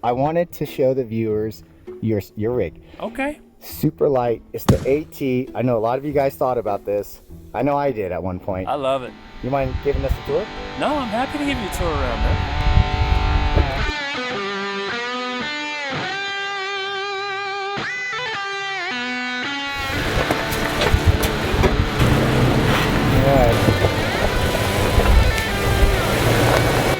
I wanted to show the viewers your rig. Okay. Super light. It's the AT. I know a lot of you guys thought about this. I know I did at one point. I love it. You mind giving us a tour? No, I'm happy to give you a tour around, man.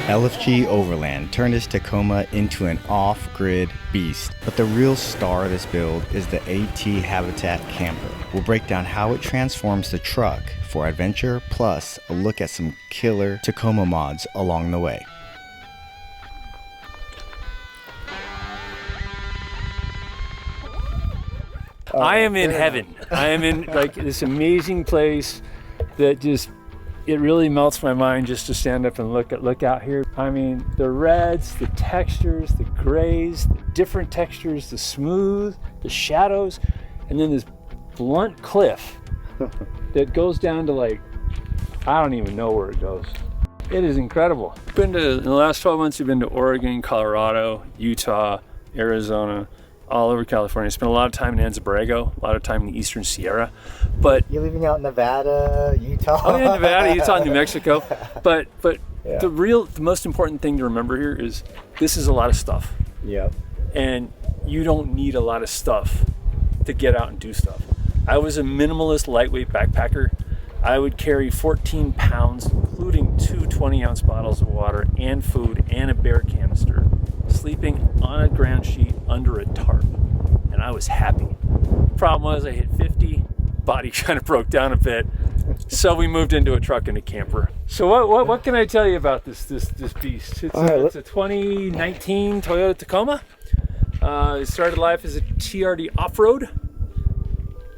LFG Overland turned its Tacoma into an off-grid beast, but the real star of this build is the AT Habitat camper. We'll break down how it transforms the truck for adventure, plus a look at some killer Tacoma mods along the way. I am in heaven. I am in like this amazing place that just, it really melts my mind just to stand up and look out here. I mean, the reds, the textures, the grays, the different textures, the smooth, the shadows, and then this blunt cliff that goes down to like, I don't even know where it goes. It is incredible. In the last 12 months, we've been to Oregon, Colorado, Utah, Arizona, all over California. Spent a lot of time in Anza-Borrego, a lot of time in the Eastern Sierra. But you're leaving out Nevada, Utah. Oh yeah, Nevada, Utah, New Mexico. But yeah. the most important thing to remember here is this is a lot of stuff. Yep. And you don't need a lot of stuff to get out and do stuff. I was a minimalist, lightweight backpacker. I would carry 14 pounds, including two 20-ounce bottles of water and food and a bear canister, sleeping on a ground sheet under a tarp, and I was happy. Problem was I hit 50, body kind of broke down a bit, so we moved into a truck and a camper. So what can I tell you about this beast? It's a 2019 Toyota Tacoma. It started life as a TRD Offroad.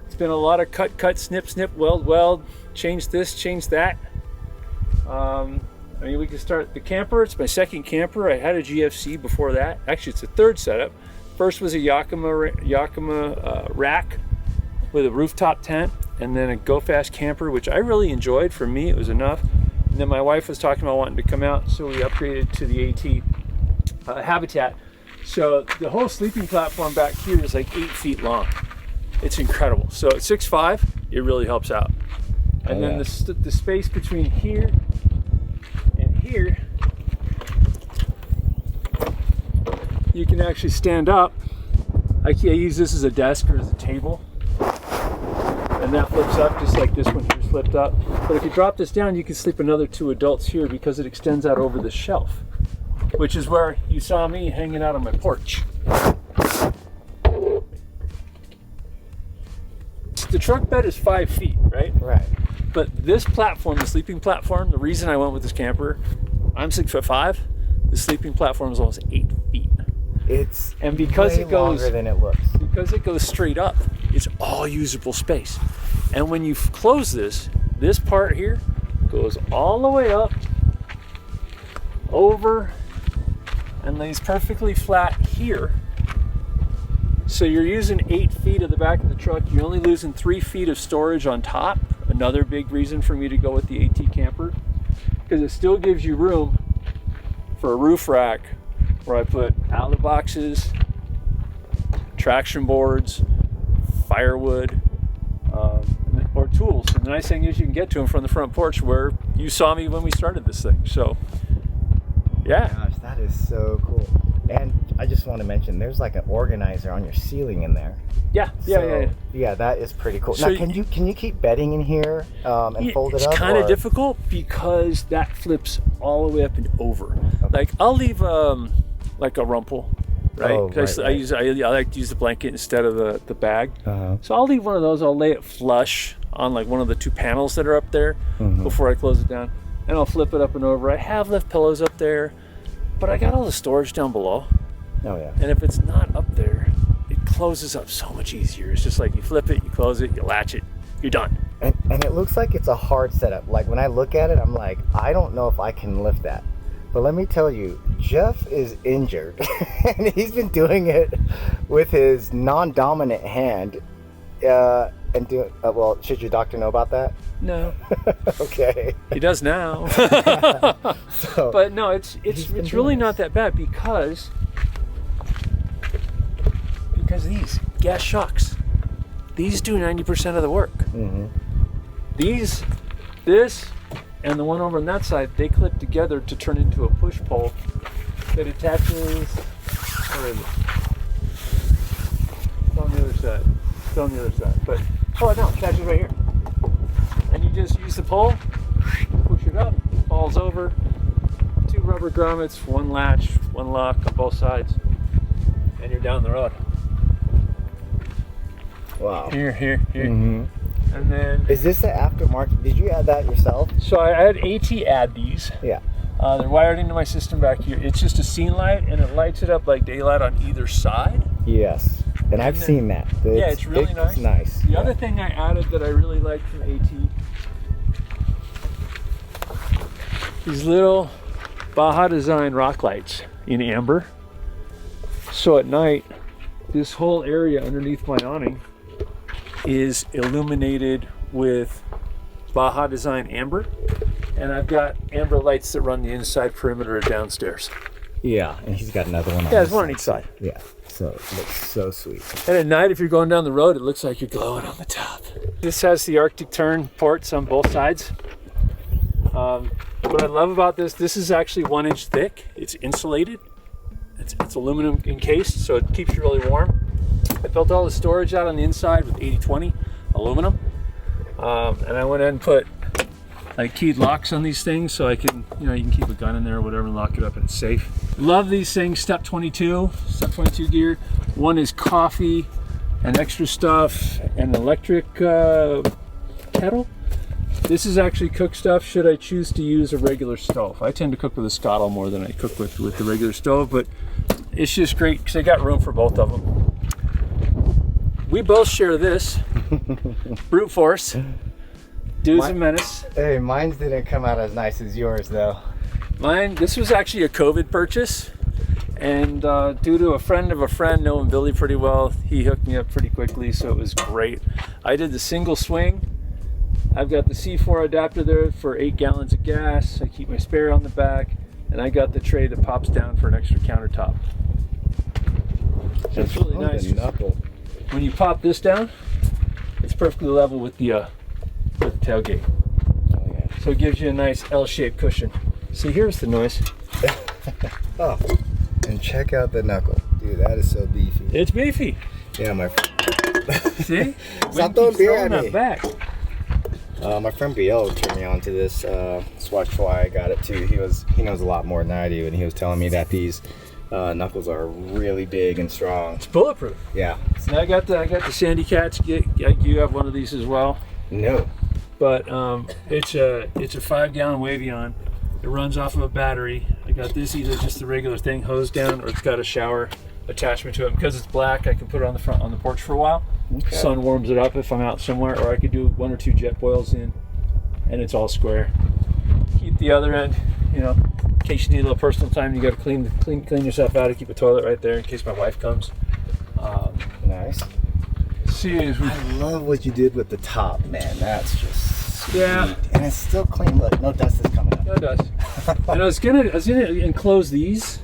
It's been a lot of cut, snip, weld, change this, change that. I mean, we can start the camper. It's my second camper. I had a GFC before that. Actually, it's a third setup. First was a Yakima rack with a rooftop tent, and then a Go Fast camper, which I really enjoyed. For me, it was enough. And then my wife was talking about wanting to come out, so we upgraded to the AT Habitat. So the whole sleeping platform back here is like 8 feet long. It's incredible. So at 6'5", it really helps out. And then the space between here and here, you can actually stand up. I use this as a desk or as a table, and that flips up just like this one here flipped up. But if you drop this down, you can sleep another 2 adults here because it extends out over the shelf, which is where you saw me hanging out on my porch. The truck bed is 5 feet, right? Right. But this platform, the sleeping platform, the reason I went with this camper, I'm 6'5". The sleeping platform is almost 8 feet. It's because it goes longer than it looks. Because it goes straight up, it's all usable space. And when you close this part here goes all the way up, over, and lays perfectly flat here. So you're using 8 feet of the back of the truck. You're only losing 3 feet of storage on top. Another big reason for me to go with the AT camper, because it still gives you room for a roof rack where I put outlet boxes, traction boards, firewood, or tools. And the nice thing is you can get to them from the front porch where you saw me when we started this thing. So yeah. Gosh, that is so cool. And I just want to mention, there's like an organizer on your ceiling in there. Yeah. Yeah, that is pretty cool. So now, can you keep bedding in here and fold it up? It's kind of difficult because that flips all the way up and over. Okay. Like I'll leave like a rumple, right? Oh, right. I like to use the blanket instead of the bag. Uh-huh. So I'll leave one of those. I'll lay it flush on like one of the 2 panels that are up there before I close it down, and I'll flip it up and over. I have left pillows up there, but I got all the storage down below. Oh yeah. And if it's not up there, it closes up so much easier. It's just like you flip it, you close it, you latch it, you're done. And it looks like it's a hard setup. Like when I look at it, I'm like, I don't know if I can lift that. But let me tell you, Jeff is injured, and he's been doing it with his non-dominant hand. Well, should your doctor know about that? No. Okay. He does now. But no, it's really not that bad because Because these gas shocks, these do 90% of the work. This, and the one over on that side, they clip together to turn into a push pole that attaches. Where is it? It's on the other side. It's on the other side. But no, it attaches right here. And you just use the pole, push it up, falls over. 2 rubber grommets, 1 latch, 1 lock on both sides, and you're down the road. Wow. Here. And then, Is this the aftermarket? Did you add that yourself? so I had AT add these. Yeah. They're wired into my system back here. It's just a scene light, and it lights it up like daylight on either side. Yes. And I've seen that. Yeah, it's really nice. It's nice. The other thing I added that I really liked from AT, these little Baja Design rock lights in amber. So at night, this whole area underneath my awning is illuminated with Baja Design amber, and I've got amber lights that run the inside perimeter of downstairs. Yeah, and he's got another one on Yeah, there's this one on each side. Yeah, so it looks so sweet. And at night, if you're going down the road, it looks like you're glowing on the top. This has the Arctic turn ports on both sides. What I love about this is actually 1 inch thick. It's insulated. It's aluminum encased, so it keeps you really warm. I built all the storage out on the inside with 80/20 aluminum. And I went ahead and put like keyed locks on these things, so I can, you can keep a gun in there or whatever and lock it up and it's safe. Love these things, step 22 gear. One is coffee and extra stuff and an electric kettle. This is actually cook stuff should I choose to use a regular stove. I tend to cook with a scuttle more than I cook with the regular stove, but it's just great because I got room for both of them. We both share this brute force. Dudes and Menace. Hey, mine didn't come out as nice as yours though. This was actually a COVID purchase, and due to a friend of a friend knowing Billy pretty well, he hooked me up pretty quickly, so it was great. I did the single swing. I've got the C4 adapter there for 8 gallons of gas. I keep my spare on the back, and I got the tray that pops down for an extra countertop. So it's really nice. Knuckle. When you pop this down, it's perfectly level with the tailgate. Oh yeah. So it gives you a nice L-shaped cushion. See, here's the noise. Oh, and check out the knuckle, dude. That is so beefy. It's beefy. Yeah, my. See? Stop throwing beer at me. Back. My friend BL turned me on to this. That's why I got it too. He knows a lot more than I do, and he was telling me that these knuckles are really big and strong. It's bulletproof. Yeah. And I got the Sandy Cats. You have one of these as well. No. But it's a 5-gallon Wavion. It runs off of a battery. I got this either just the regular thing hose down, or it's got a shower attachment to it. Because it's black, I can put it on the porch for a while. Okay. Sun warms it up if I'm out somewhere, or I could do 1 or 2 jet boils in, and it's all square. Keep the other end, in case you need a little personal time. You got to clean yourself out. I keep a toilet right there in case my wife comes. Nice. See, I love what you did with the top, man. That's just sweet. Yeah. And it's still clean. Look, no dust is coming up. no dust. And I was gonna enclose these,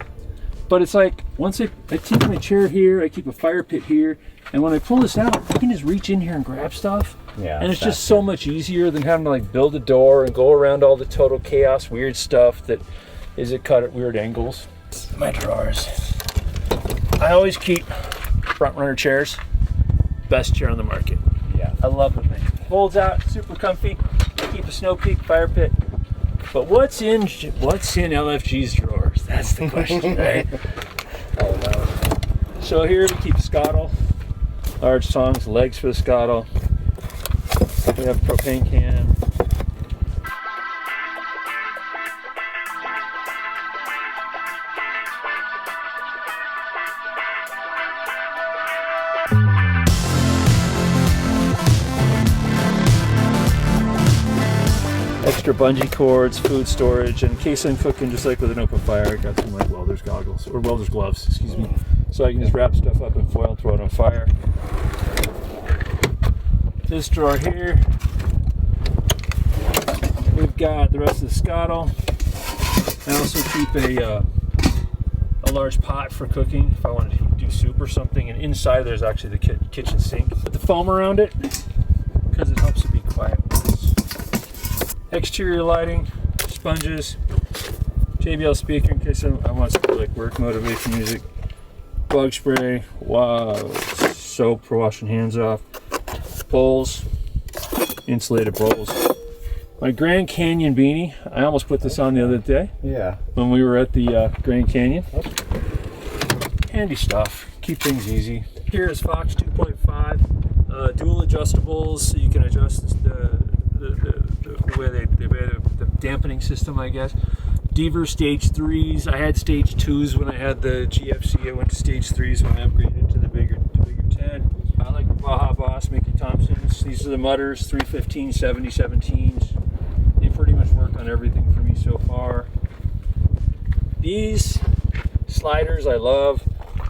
but it's like once I keep my chair here, I keep a fire pit here, and when I pull this out, I can just reach in here and grab stuff. Yeah. And it's just so much easier than having to build a door and go around all the total chaos, weird stuff that is cut at weird angles. My drawers. I always keep front runner chairs. Best chair on the market. Yeah. I love the thing. Folds out, super comfy. Keep a snow peak, fire pit. But what's in LFG's drawers? That's the question, right? Oh no. So here we keep scuttle, large tongs, legs for the scuttle. We have a propane can. Extra bungee cords, food storage, and in case I'm cooking just like with an open fire, I got some welder's goggles, or welder's gloves, excuse me. So I can just wrap stuff up in foil and throw it on fire. This drawer here, we've got the rest of the scuttle. I also keep a a large pot for cooking if I wanted to do soup or something, and inside there's actually the kitchen sink. Put the foam around it because it helps it be quiet. Exterior lighting, sponges, JBL speaker in case I want some like work motivation music, bug spray, wow, soap for washing hands off, bowls, insulated bowls. My Grand Canyon beanie, I almost put this on the other day. Yeah. When we were at the Grand Canyon. Handy stuff, keep things easy. Here is Fox 2.5, dual adjustables, so you can adjust the way the dampening system, I guess. Deaver stage 3s. I had stage 2s when I had the GFC. I went to stage 3s when I upgraded to the bigger 10. I like the Baja Boss, Mickey Thompsons. These are the Mudders, 315, 70, 17s. They pretty much work on everything for me so far. These sliders I love.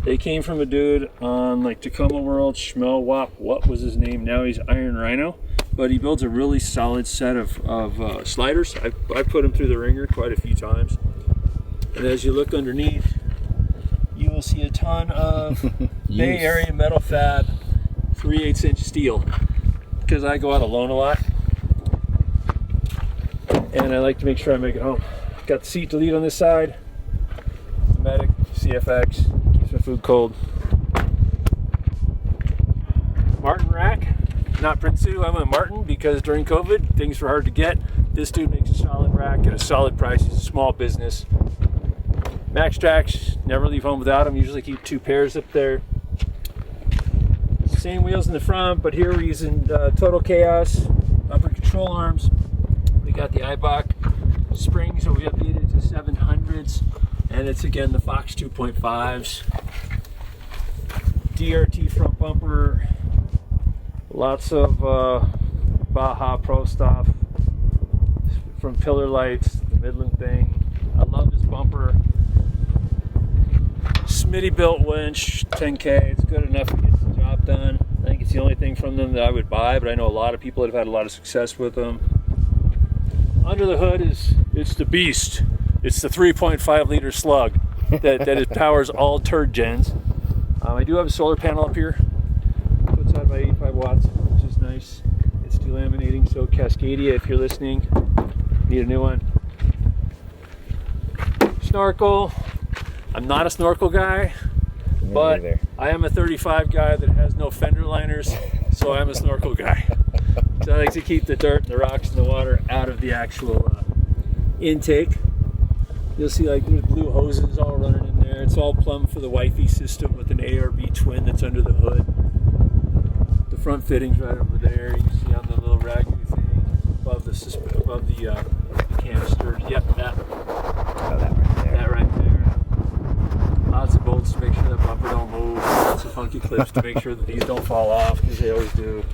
They came from a dude on like Tacoma World, Schmel Wop. What was his name? Now he's Iron Rhino. But he builds a really solid set of sliders. I put them through the ringer quite a few times. And as you look underneath, you will see a ton of Bay Area metal fab 3/8 inch steel. Because I go out alone a lot. And I like to make sure I make it home. Got the seat delete on this side. Dometic, CFX, keeps my food cold. Martin rack. Not Prinsu, I went Martin because during COVID, things were hard to get. This dude makes a solid rack at a solid price. He's a small business. Max Tracks, never leave home without them. Usually keep 2 pairs up there. Same wheels in the front, but here we're using Total Chaos upper control arms. We got the Ibach springs, so we updated to 700s. And it's again the Fox 2.5s. DRT front bumper. Lots of Baja Pro stuff, from pillar lights, the Midland thing. I love this bumper. Smitty built winch, 10K. It's good enough to get the job done. I think it's the only thing from them that I would buy, but I know a lot of people that have had a lot of success with them. Under the hood it's the beast. It's the 3.5 liter slug that it powers all turd gens. I do have a solar panel up here. Puts out about 85 watts, which is nice. It's delaminating, so Cascadia, if you're listening, need a new one. Snorkel. I'm not a snorkel guy, but I am a 35 guy that has no fender liners, so I'm a snorkel guy. So I like to keep the dirt and the rocks and the water out of the actual intake. You'll see like there's blue hoses all running in there. It's all plumbed for the wifey system with an ARB twin that's under the hood. The front fitting's right over there. You can see on the little ragu thing above the canister. Yep, that. Oh, that right there. That right there. Lots of bolts to make sure that bumper don't move. Lots of funky clips to make sure that these don't fall off, because they always do.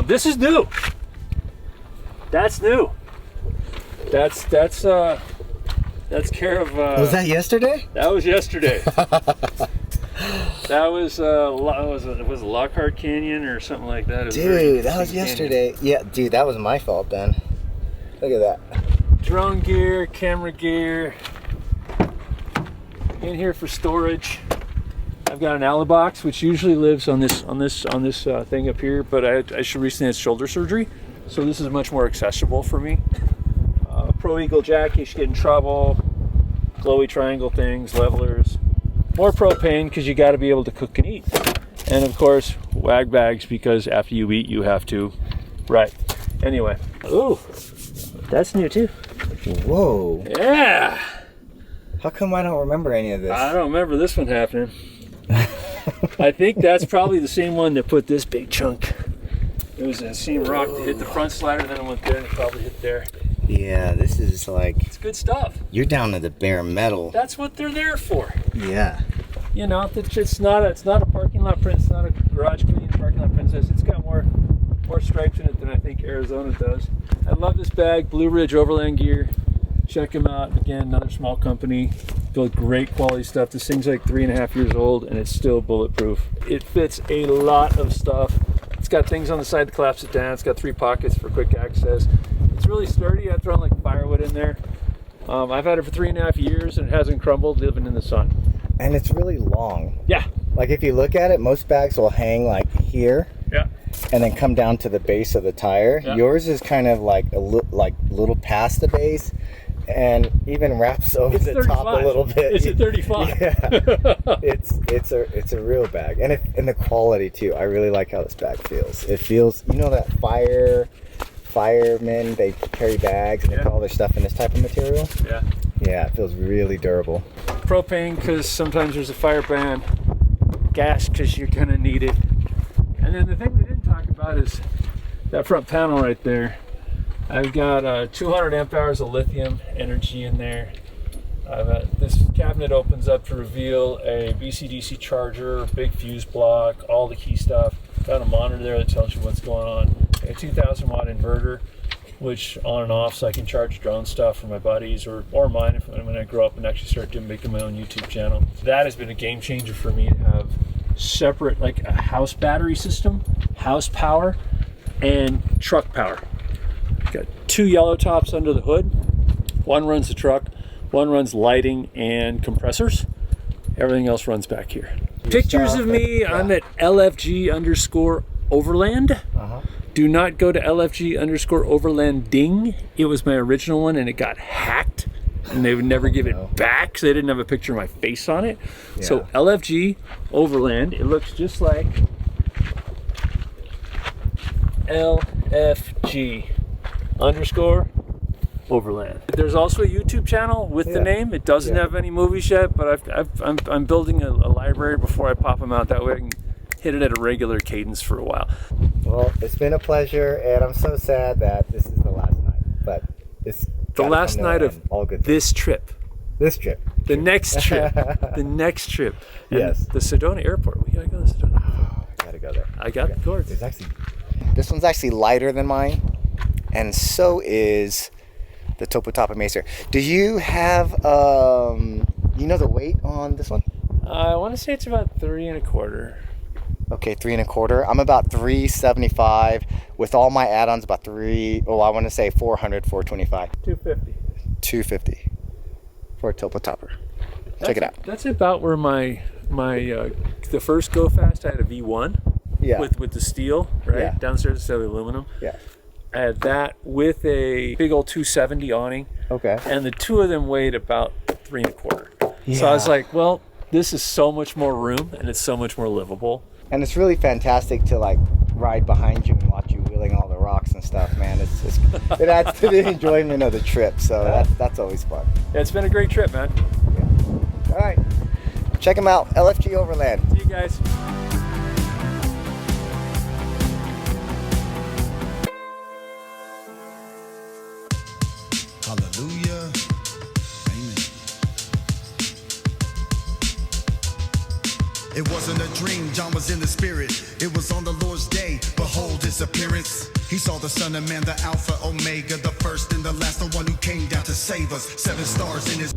This is new. That's new. That's care of. Was that yesterday? That was yesterday. That was was it Lockhart Canyon or something like that? Dude, that was yesterday. Canyon. Yeah, dude, that was my fault then. Look at that. Drone gear, camera gear. In here for storage. I've got an Alibox, which usually lives on this thing up here, but I should recently had shoulder surgery, so this is much more accessible for me. Pro Eagle jack in case you get in trouble. Glowy triangle things, levelers. More propane because you got to be able to cook and eat. And of course, wag bags because after you eat, you have to. Right. Anyway. Ooh, that's new too. Whoa. Yeah. How come I don't remember any of this? I don't remember this one happening. I think that's probably the same one that put this big chunk. It was a seam rock that hit the front slider, then it went there and it probably hit there. Yeah, this is like... It's good stuff. You're down to the bare metal. That's what they're there for. Yeah. You know, it's not a parking lot print. It's not a garage cleaning parking lot princess. It's got more stripes in it than I think Arizona does. I love this bag, Blue Ridge Overland Gear. Check them out. Again, another small company. Build great quality stuff. This thing's like 3.5 years old and it's still bulletproof. It fits a lot of stuff. It's got things on the side to collapse it down. It's got 3 pockets for quick access. It's really sturdy. I've thrown like firewood in there. I've had it for 3.5 years and it hasn't crumbled living in the sun. And it's really long. Yeah. Like if you look at it, most bags will hang like here. Yeah. And then come down to the base of the tire. Yeah. Yours is kind of like little past the base, and even wraps over the 35. top a little bit. It's a 35. Yeah, it's a real bag, and the quality too. I really like how this bag feels. It feels, you know, that firemen, they carry bags and they put all their stuff in this type of material. Yeah. Yeah, it feels really durable. Propane, because sometimes there's a fire ban. Gas, because you're gonna need it. And then the thing we didn't talk about is that front panel right there. I've got 200 amp hours of lithium energy in there. This cabinet opens up to reveal a BCDC charger, big fuse block, all the key stuff. Got a monitor there that tells you what's going on. A 2000 watt inverter, which on and off, so I can charge drone stuff for my buddies or mine when I grow up and actually start making my own YouTube channel. That has been a game changer for me to have separate, like a house battery system, house power, and truck power. Got 2 yellow tops under the hood. One runs the truck, one runs lighting and compressors. Everything else runs back here. Pictures of me, I'm at LFG_Overland. Do not go to LFG_Overlanding. It was my original one and it got hacked. And they would never give it back because they didn't have a picture of my face on it. Yeah. So LFG Overland, it looks just like LFG_Overland. There's also a YouTube channel with the name. It doesn't have any movies yet, but I'm building a library before I pop them out. That way I can hit it at a regular cadence for a while. Well, it's been a pleasure, and I'm so sad that this is the last night, but it's the last night of all good this trip. This trip. The next trip. The next trip. And yes. The Sedona Airport. We gotta go to the Sedona Airport. I gotta go there. I got the cords. This one's actually lighter than mine, and so is the Topotapa Macer. Do you have, you know the weight on this one? I want to say it's about 3 1/4. Okay, 3 1/4. I'm about 375 with all my add-ons. About I want to say 400, 425. 250. 250 for a Topotopper. Check it out. That's about where my the first Go Fast I had a V1. Yeah. With the steel, right? Yeah. Downstairs it's the aluminum. Yeah. I had that with a big old 270 awning. Okay. And the two of them weighed about 3 1/4. Yeah. So I was like, well, this is so much more room and it's so much more livable. And it's really fantastic to like ride behind you and watch you wheeling all the rocks and stuff, man. It adds to the enjoyment of the trip. So that's always fun. Yeah, it's been a great trip, man. Yeah. All right. Check them out, LFG Overland. See you guys. Hallelujah. Amen. It wasn't a dream, John was in the spirit. It was on the Lord's day, behold his appearance. He saw the Son of Man, the Alpha, Omega, the first and the last, the one who came down to save us. 7 stars in his